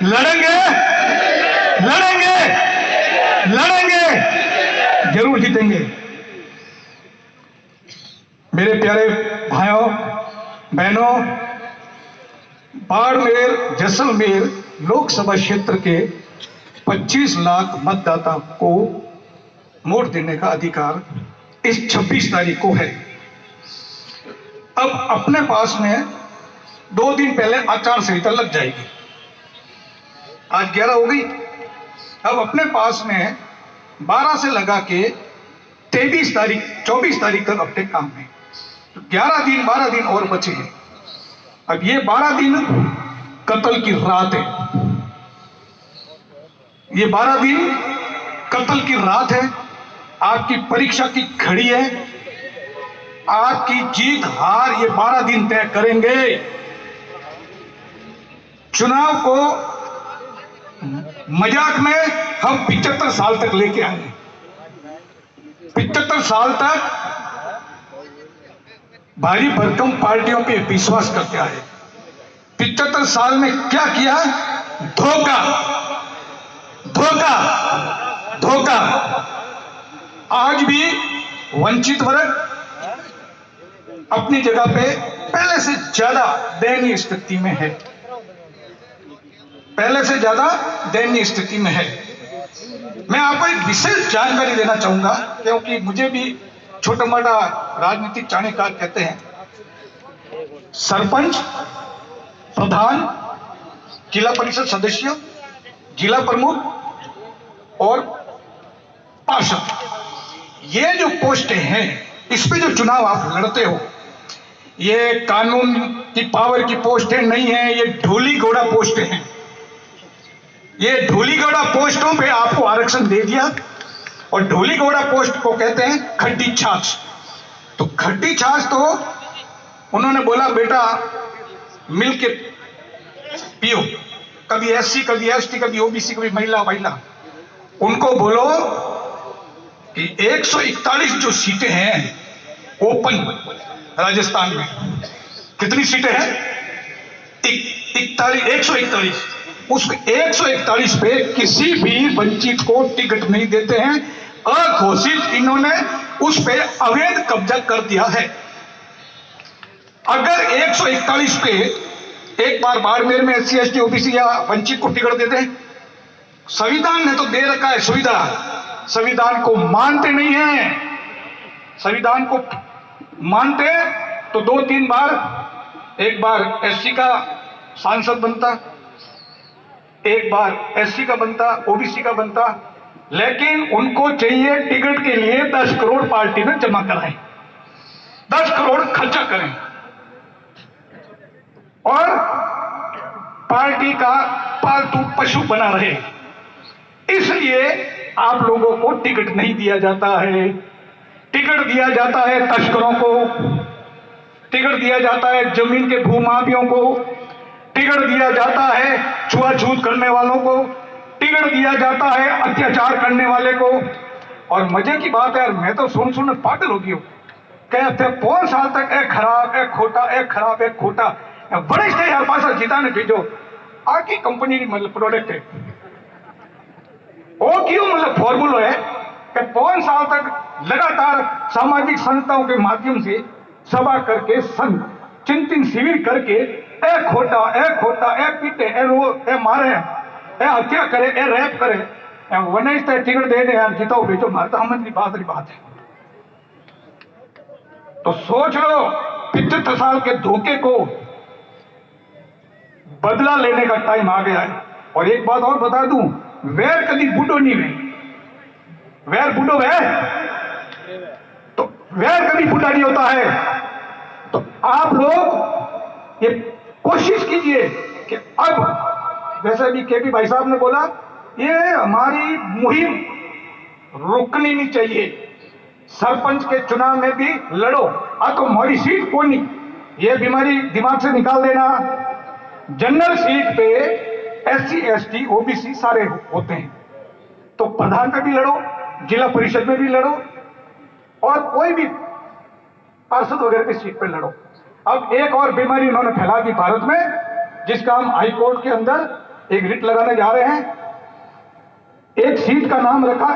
लड़ेंगे, लड़ेंगे, लड़ेंगे, जरूर जीतेंगे। मेरे प्यारे भाइयों बहनों, बाड़मेर जैसलमेर लोकसभा क्षेत्र के 25 लाख मतदाता को वोट देने का अधिकार इस 26 तारीख को है। अब अपने पास में 2 दिन पहले आचार संहिता लग जाएगी। आज 11 हो गई। अब अपने पास में 12 से लगा के 23 तारीख 24 तारीख तक अपने काम में, तो 11 दिन 12 दिन और बचे हैं। अब ये 12 दिन कत्ल की रात है। ये 12 दिन कत्ल की रात है। आपकी परीक्षा की घड़ी है। आपकी जीत हार ये 12 दिन तय करेंगे। चुनाव को मजाक में हम 75 साल तक लेके आए। 75 साल तक भारी भरकम पार्टियों पे विश्वास करते आए। 75 साल में क्या किया? धोखा, धोखा, धोखा। आज भी वंचित वर्ग अपनी जगह पे पहले से ज्यादा दयनीय स्थिति में है। पहले से ज्यादा दयनीय स्थिति में है। मैं आपको एक विशेष जानकारी देना चाहूंगा, क्योंकि मुझे भी छोटा मोटा राजनीतिक चाणक्य कहते हैं। सरपंच, प्रधान, जिला परिषद सदस्य, जिला प्रमुख और पार्षद, ये जो पोस्टें हैं, इस पे जो चुनाव आप लड़ते हो, ये कानून की पावर की पोस्टें नहीं है। ये ढोली घोड़ा पोस्टें हैं। ये ढोली घोड़ा पोस्टों पे आपको आरक्षण दे दिया, और ढोली घोड़ा पोस्ट को कहते हैं खट्टी छाछ। तो खट्टी छाछ तो उन्होंने बोला बेटा मिलके पियो, कभी एससी, कभी एसटी, कभी ओबीसी, कभी महिला महिला। उनको बोलो कि 141 जो सीटें हैं ओपन राजस्थान में, कितनी सीटें हैं? 141। उस 141 पे किसी भी वंचित को टिकट नहीं देते हैं। अघोषित इन्होंने उस पे अवैध कब्जा कर दिया है। अगर 141 पे एक बार बाड़मेर में एससी, एसटी, ओबीसी या वंचित को टिकट देते हैं, संविधान ने तो दे रखा है सुविधा, संविधान को मानते नहीं है। संविधान को मानते तो 2-3 बार, एक बार एससी का सांसद बनता, एक बार एससी का बनता, ओबीसी का बनता, लेकिन उनको चाहिए टिकट के लिए 10 करोड़ पार्टी में जमा कराएं, 10 करोड़ खर्चा करें और पार्टी का पालतू पशु बना रहे। इसलिए आप लोगों को टिकट नहीं दिया जाता है। टिकट दिया जाता है तस्करों को, टिकट दिया जाता है जमीन के भूमाफियों को, टिकट दिया जाता है छुआछूत करने वालों को, टिकट दिया जाता है अत्याचार करने वाले को। और मजे की बात है यार, मैं तो सुन पागल हो गई हूं। कहते 5 साल तक एक खराब, एक खोटा, एक खराब, एक खोटा। वरिष्ठ यार पास जीता ने भेजो आकी कंपनी की मतलब प्रोडक्ट है वो क्यों मतलब फॉर्मूला है कि 5 साल तक लगातार सामाजिक संस्थाओं के माध्यम से सभा करके चिंतन शिविर करके ए खोटा, ए खोटा, ए पीटे, ए रो, ए मारे, ए हत्या करे, ए रेप करे, वनिष्ठ टिकट दे दे यार जीताओ भेजो, मारता हमन की बात है। तो सोच लो 75 साल के धोखे को बदला लेने का टाइम आ गया है। और एक बात और बता दूं, वैर कभी बूढ़ो नहीं वे, वैर बूढ़ो है तो वैर कभी बूढ़ा नहीं होता है। तो आप लोग ये कोशिश कीजिए कि अब जैसे भी केपी भाई साहब ने बोला, ये हमारी मुहिम रुकनी नहीं चाहिए। सरपंच के चुनाव में भी लड़ो, तो हमारी सीट कौन नहीं, ये बीमारी दिमाग से निकाल देना। जनरल सीट पे एससी, एसटी, ओबीसी सारे होते हैं, तो प्रधान पे भी लड़ो, जिला परिषद में भी लड़ो, और कोई भी पार्षद वगैरह की सीट पे लड़ो। अब एक और बीमारी उन्होंने फैला दी भारत में, जिसका हम हाई कोर्ट के अंदर एक रिट लगाने जा रहे हैं। एक सीट का नाम रखा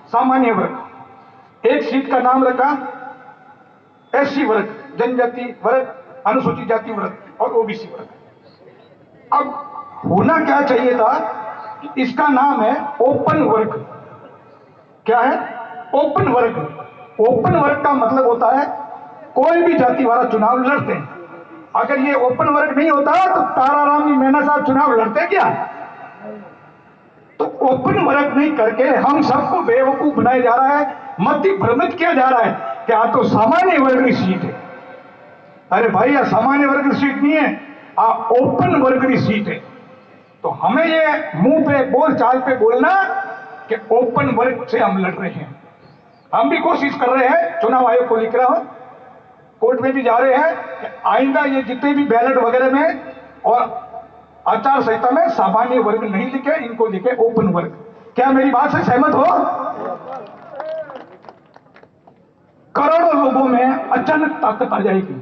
सामान्य वर्ग, एक सीट का नाम रखा एससी वर्ग, जनजाति वर्ग, अनुसूचित जाति वर्ग और ओबीसी वर्ग। अब होना क्या चाहिए था कि इसका नाम है ओपन वर्ग। क्या है? ओपन वर्ग। ओपन वर्ग का मतलब होता है कोई भी जाति वाला चुनाव लड़ते हैं। अगर ये ओपन वर्ग नहीं होता तो ताराराम जी मीणा साहब चुनाव लड़ते क्या? तो ओपन वर्ग नहीं करके हम सबको बेवकूफ बनाया जा रहा है, मत भ्रमित किया जा रहा है कि आ तो सामान्य वर्ग की सीट है। अरे भाई, यह सामान्य वर्ग की सीट नहीं है, आ ओपन वर्ग की सीट है। तो हमें ये मुंह पे बोल चाल पे बोलना कि ओपन वर्ग से हम लड़ रहे हैं। हम भी कोशिश कर रहे हैं, चुनाव आयोग को लिख रहा हूं, कोर्ट में भी जा रहे हैं कि आइंदा ये जितने भी बैलेट वगैरह में और आचार संहिता में सामान्य वर्ग नहीं लिखे, इनको लिखे ओपन वर्ग। क्या मेरी बात से सहमत हो? करोड़ों लोगों में अचानक ताकत आ जाएगी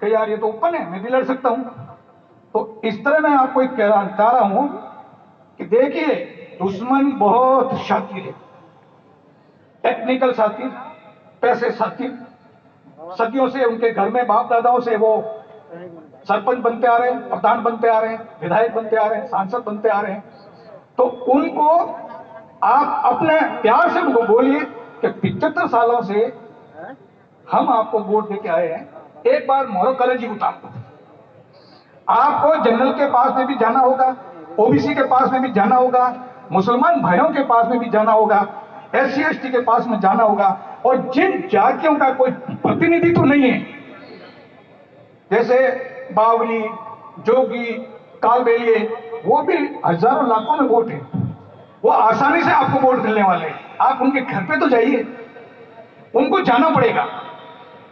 कि यार ये तो ओपन है, मैं भी लड़ सकता हूं। तो इस तरह मैं आपको एक कहना चाह रहा हूं कि देखिए, दुश्मन बहुत शातिर है, टेक्निकल शातिर, पैसे शातिर। सदियों से उनके घर में बाप दादाओं से वो सरपंच बनते आ रहे हैं, प्रधान बनते आ रहे हैं, विधायक बनते आ रहे हैं, सांसद बनते आ रहे हैं। तो उनको आप अपने प्यार से उनको बोलिए कि 75 सालों से हम आपको वोट देके आए हैं, एक बार मोहर कलेजी उतार दो। आपको जनरल के पास में भी जाना होगा, ओबीसी के पास में भी जाना होगा, मुसलमान भाइयों के पास में भी जाना होगा, एससी एसटी के पास में जाना होगा। और जिन जातियों का कोई प्रतिनिधित्व नहीं है, जैसे बावली, जोगी, कालबेलिए, वो भी हजारों लाखों में वोट है, वो आसानी से आपको वोट मिलने वाले। आप उनके घर पे तो जाइए, उनको जाना पड़ेगा।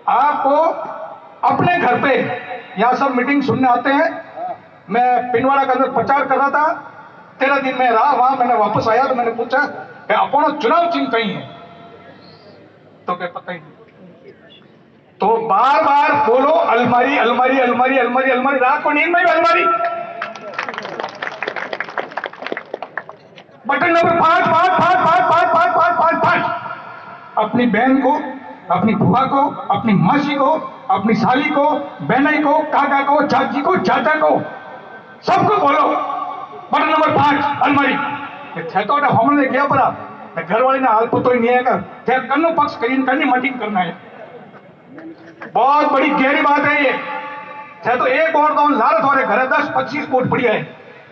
आपको अपने घर पे, यहां सब मीटिंग सुनने आते हैं। मैं पिंडवाड़ा के अंदर प्रचार कर रहा था, 13 दिन में रहा वहां। मैंने वापस आया तो मैंने पूछा कि अपना चुनाव चिन्ह कहीं है, तो क्या पता ही नहीं। तो बार बार बोलो अलमारी अलमारी अलमारी अलमारी अलमारी, रात को नींद में भी अलमारी। Button number 5 5 5 5 5 5 5 5 5। अपनी बहन को, अपनी बुआ को, अपनी मासी को, अपनी साली को, बहनाई को, काका को, चाची को, चाचा को, सबको बोलो बटन नंबर 5 अलमारी। तो हमने क्या पड़ा घर वाले ने हाल पतो ही नहीं है कन्नो पक्ष करी मीटिंग करना है। बहुत बड़ी गहरी बात है ये। तो एक और तो लाल थोड़े घर 10-25 वोट पड़ी है,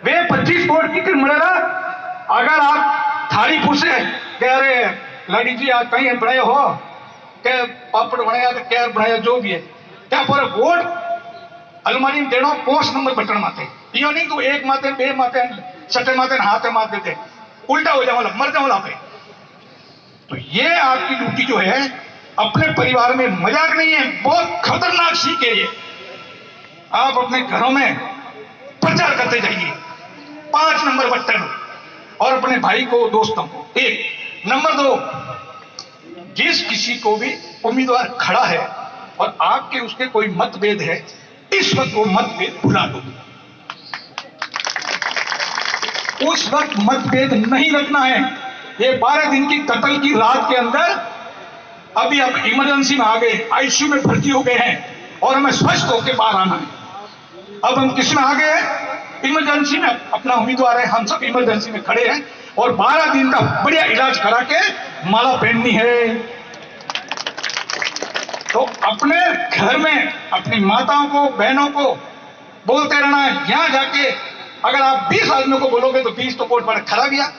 वे 25 वोट की मिलेगा। अगर आप थाली पूछे कि अरे लाडी जी आज कहीं बनाए हो के पापड़ बनाया तो क्या बनाया, जो भी है, क्या पर वोट अलमारी में देना 5 नंबर बटन माते, यो नहीं तो एक माते, बे माते, सटे माते, हाथे मार देते, उल्टा हो जाओ, मर जाओ पे। तो ये आपकी ड्यूटी जो है, अपने परिवार में मजाक नहीं है, बहुत खतरनाक सीख है ये। आप अपने घरों में प्रचार करते जाइए 5 नंबर बटन, और अपने भाई को, दोस्तों को। 1 नंबर 2, जिस किसी को भी उम्मीदवार खड़ा है और आपके उसके कोई मतभेद है, इस वक्त वो मतभेद भुला दो। उस वक्त मतभेद नहीं रखना है। ये 12 दिन की कत्ल की रात के अंदर अभी आप इमरजेंसी में आ गए, आईसीयू में भर्ती हो गए हैं और हमें स्वस्थ होकर बाहर आना है। अब हम किस में आ गए हैं? इमरजेंसी में। अपना उम्मीदवार है, हम सब इमरजेंसी में खड़े हैं और 12 दिन का बढ़िया इलाज करा के माला पहननी है। तो अपने घर में अपनी माताओं को, बहनों को बोलते रहना है। यहां जाके अगर आप 20 आदमियों को बोलोगे तो 20 तो कोर्ट पर खड़ा गया।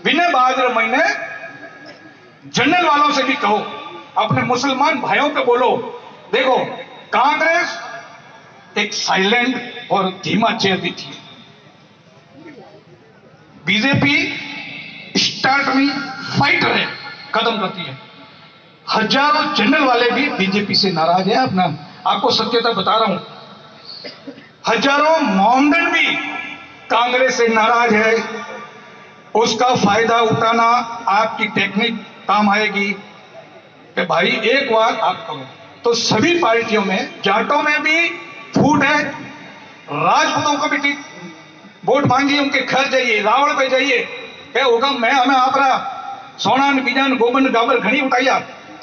विनय बहादुर महीने जनरल वालों से भी कहो, अपने मुसलमान भाइयों को बोलो, देखो कांग्रेस एक साइलेंट और धीमा चेयर भी थी, बीजेपी स्टार्ट में फाइटर है, कदम करती है। हजारों जनरल वाले भी बीजेपी से नाराज है। अपना आपको सत्यता बता रहा हूं, हजारों मोहम्मदन भी कांग्रेस से नाराज है। उसका फायदा उठाना आपकी टेक्निक काम आएगी कि भाई एक बार आप करो। तो सभी पार्टियों में, जाटों में भी फूट है, राजपूतों का भी वोट मांगी, उनके घर जाइए, रावण पे जाइए, क्या होगा? मैं हमें आप रहा सोना बीजान गोबंद गाबर घनी उठाइया,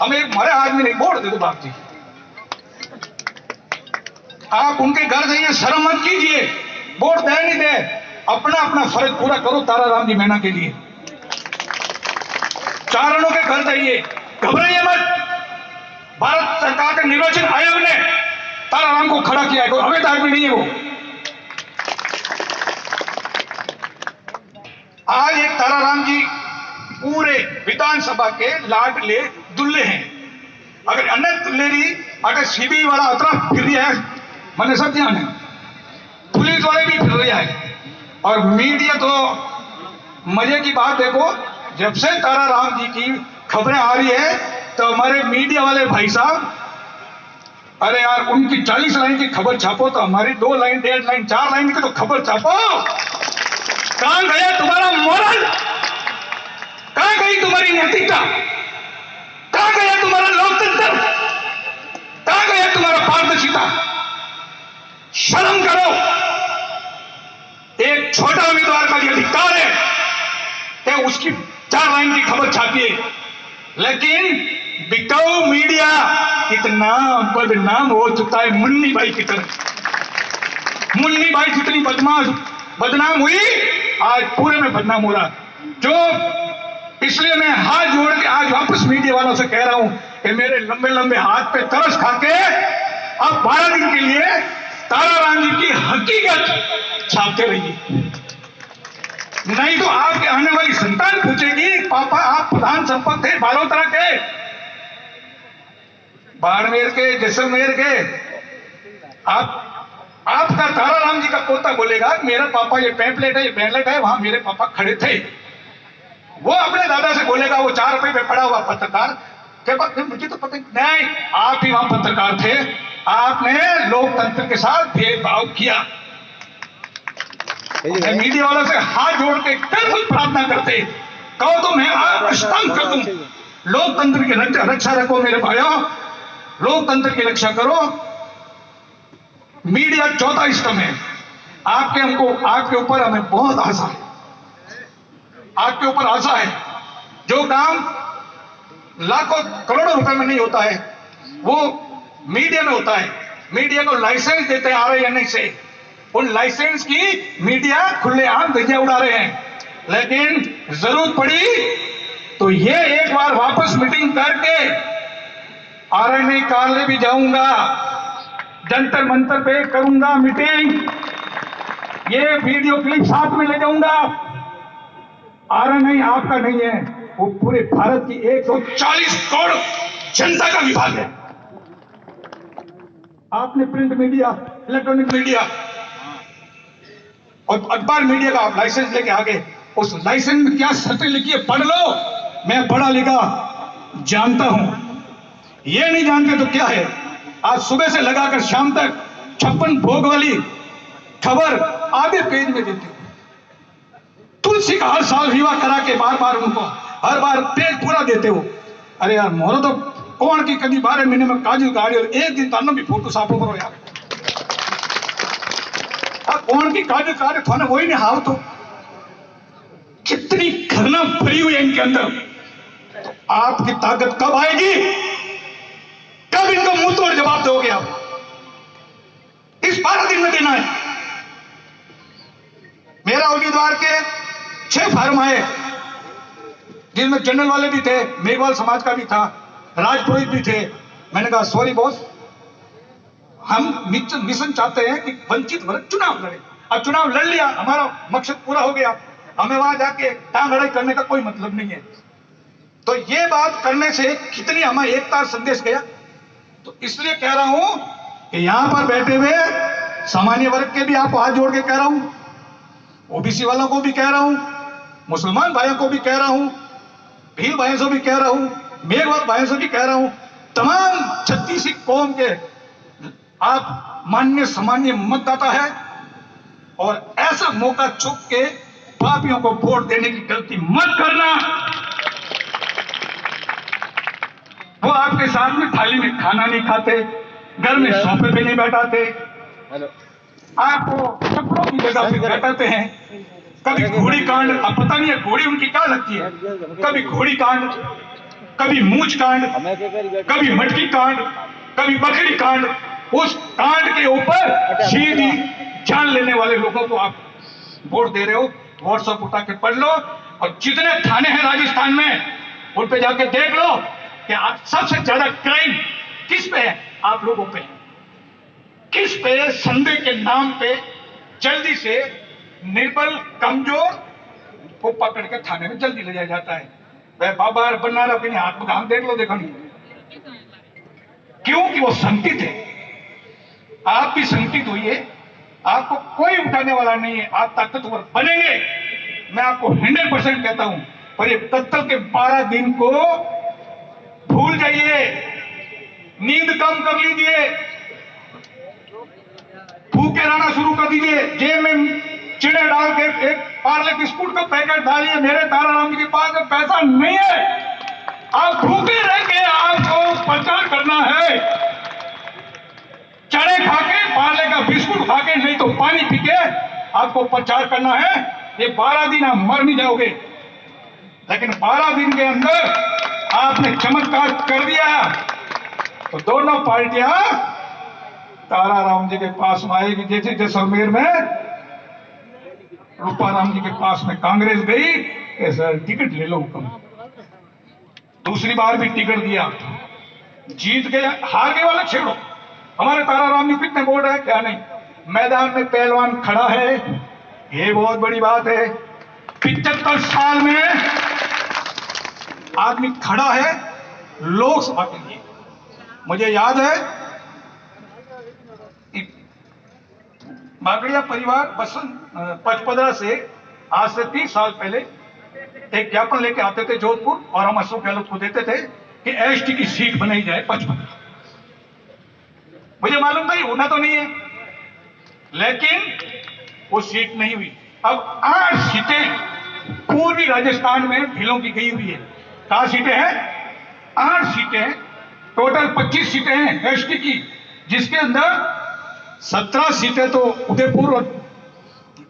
हमें एक मरे आदमी नहीं वोट दे दो बाप जी। आप उनके घर जाइए, शर्म मत कीजिए, वोट दे नहीं दे, अपना अपना फर्ज पूरा करो ताराराम जी मीणा के लिए। चारणों के घर जाइए, घबराइए मत। भारत सरकार के निर्वाचन आयोग ने ताराराम को खड़ा किया है, कोई अवैध आदमी नहीं है वो। आज एक ताराराम जी पूरे विधानसभा के लाडले दुल्ले हैं। अगर अनंत लेरी अगर सीबीआई वाला अतरा फिर रहा है, मैंने सब ध्यान है, पुलिस वाले भी फिर रहा है, और मीडिया तो मजे की बात देखो, जब से ताराराम जी की खबरें आ रही है तो हमारे मीडिया वाले भाई साहब, अरे यार उनकी 40 लाइन की खबर छापो तो हमारी 2 लाइन 1.5 लाइन 4 लाइन की तो खबर छापो। कहां गया तुम्हारा मोरल? कहां गई तुम्हारी नैतिकता? कहां गया तुम्हारा लोकतंत्र? कहां गया तुम्हारा पारदर्शिता? शर्म करो। एक छोटा उम्मीदवार का भी अधिकार है कि उसकी 4 लाइन की खबर छापिए, लेकिन बिकाऊ मीडिया कितना बदनाम हो चुका है। मुन्नी भाई की तरह, मुन्नी भाई जितनी बदनाम हुई, आज पूरे में बदनाम हो रहा। जो इसलिए मैं हाथ जोड़ के आज वापस मीडिया वालों से कह रहा हूं कि मेरे लंबे लंबे हाथ पे तरस खा के अब 12 दिन के लिए ताराराम जी की हकीकत छापते रहिए, नहीं तो आपके आने वाली संतान पूछेगी पापा आप प्रधान संपन्न थे बालोतरा के, बाड़मेर के, जैसलमेर के। आपका ताराराम जी का पोता बोलेगा मेरा पापा ये पैम्पलेट है, ये पैम्पलेट है, वहां मेरे पापा खड़े थे। वो अपने दादा से बोलेगा, वो 4 रुपए पे पड़ा हुआ पत्रकार के बाद मुझे तो पता नहीं, आप ही वहां पत्रकार थे, आपने लोकतंत्र के साथ भेदभाव किया। मीडिया वालों से हाथ जोड़ के बिल्कुल प्रार्थना करते, कहो तो मैं आपको स्तंभ कर दूं। लोकतंत्र की रक्षा रखो मेरे भाइयों, लोकतंत्र की रक्षा करो। मीडिया चौथा स्तंभ है। आपके ऊपर हमें बहुत आशा है, आपके ऊपर आशा है। जो काम लाखों करोड़ों रुपए में नहीं होता है वो मीडिया में होता है। मीडिया को लाइसेंस देते हैं RINA से, उन लाइसेंस की मीडिया खुलेआम धज्जियां उड़ा रहे हैं, लेकिन जरूरत पड़ी तो ये एक बार वापस मीटिंग करके RINA कार्यालय भी जाऊंगा, जंतर मंतर पे करूंगा मीटिंग, ये वीडियो क्लिप साथ में ले जाऊंगा। RINA आपका नहीं है, वो पूरे भारत की 140 करोड़ जनता का विभाग है। आपने प्रिंट मीडिया, इलेक्ट्रॉनिक मीडिया और अखबार मीडिया का आप लाइसेंस लेके आगे, उस लाइसेंस में क्या शर्तें लिखी है पढ़ लो। मैं पढ़ा लिखा जानता हूं, ये नहीं जानते तो क्या है। आज सुबह से लगाकर शाम तक 56 भोग वाली खबर आधे पेज में देते हो। तुलसी का हर साल विवाह करा के बार बार उनको हर बार पेज पूरा देते हो। अरे यार मोरो तो कौन की कभी 12 महीने में काजू गाड़ी और एक दिन तानो भी फोटो साफो करो यार। कौन की काजू गाड़ी थाने वही नहीं हाव तो कितनी घृणा भरी हुई है इनके अंदर। तो आपकी ताकत कब आएगी, कब इनको मुंह तोड़ जवाब दोगे आप? इस 12 दिन में देना है। मेरा उम्मीदवार के 6 फार्म आए, जिनमें जनरल वाले भी थे, मेघवाल समाज का भी था, राजपुरोहित भी थे। मैंने कहा सॉरी बॉस, हम मिशन चाहते हैं कि वंचित वर्ग चुनाव लड़े। अब चुनाव लड़ लिया, हमारा मकसद पूरा हो गया, हमें वहां जाके टांग अड़ाई करने का कोई मतलब नहीं है। तो ये बात करने से कितनी हमें एकता संदेश गया। तो इसलिए कह रहा हूं कि यहां पर बैठे हुए सामान्य वर्ग के भी आपको हाथ जोड़ के कह रहा हूं, ओबीसी वालों को भी कह रहा हूं, मुसलमान भाइयों को भी कह रहा हूं, भील भाइयों से भी कह रहा हूं, मेघवाल भाइयों से भी कह रहा हूं, तमाम 36 कौम के आप मान्य सामान्य मतदाता है, और ऐसा मौका चूक के पापियों को वोट देने की गलती मत करना। वो आपके साथ में थाली में खाना नहीं खाते, घर में सोफे पे नहीं बैठाते, आपको कपड़ों की जगह पे घटाते हैं। कभी घोड़ी कांड, अब पता नहीं है घोड़ी उनकी क्या लगती है, कभी घोड़ी कांड, कभी मूछ कांड, कभी मटकी कांड, कभी बकरी कांड। उस कांड के ऊपर सीधी जान लेने वाले लोगों को आप वोट दे रहे हो। व्हाट्सएप उठा के पढ़ लो, और जितने थाने हैं राजस्थान में उन पे जाके देख लो कि सबसे ज्यादा क्राइम किस पे है, आप लोगों पे। किस पे संदेह के नाम पे जल्दी से निर्बल कमजोर को पकड़ के थाने में जल्दी ले जाया जाता है। वह बाबा बनना अपने हाथ में काम देख लो, देखो नहीं क्यों कि वो संकित है। आप भी संकित हुई, आपको कोई उठाने वाला नहीं है, आप ताकतवर बनेंगे, मैं आपको 100% कहता हूं। पर ये कत्ल के 12 दिन को भूल जाइए, नींद कम कर लीजिए, भूखे रहना शुरू कर दीजिए, जेब में चिड़े डाल के एक पार्ले बिस्कुट का पैकेट डालिए। मेरे ताराराम जी के पास पैसा नहीं है, आप भूखे रह के आपको प्रचार करना है। चने खा के, पार्ले का बिस्कुट खा के, नहीं तो पानी पी के आपको प्रचार करना है। ये 12 दिन आप मर नहीं जाओगे, लेकिन 12 दिन के अंदर आपने चमत्कार कर दिया तो दोनों पार्टियां ताराराम जी के पास में आएगी। जैसे जैसलमेर में रूपाराम जी के पास में कांग्रेस गई, ऐसा टिकट ले लो हुक्म। दूसरी बार भी टिकट दिया, जीत गए, हार गए वाला छेड़ो। हमारे ताराराम जी कितने वोट है क्या नहीं, मैदान में पहलवान खड़ा है, ये बहुत बड़ी बात है। 75 साल में आदमी खड़ा है लोकसभा के लिए। मुझे याद है बागड़िया परिवार पचपदरा से आज से 30 साल पहले एक ज्ञापन लेके आते थे जोधपुर, और हम अशोक गहलोत को देते थे कि एसटी की सीट बनाई जाए पचपदरा। मुझे मालूम था ये होना तो नहीं है, लेकिन वो सीट नहीं हुई। अब 8 सीटें पूर्वी राजस्थान में भिलों की गई हुई है। 4 सीटें हैं, 8 सीटें हैं, टोटल 25 सीटें हैं एसटी की, जिसके अंदर 17 सीटें तो उदयपुर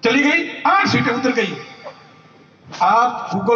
चली गई, 8 सीटें उधर गई। आप गूगल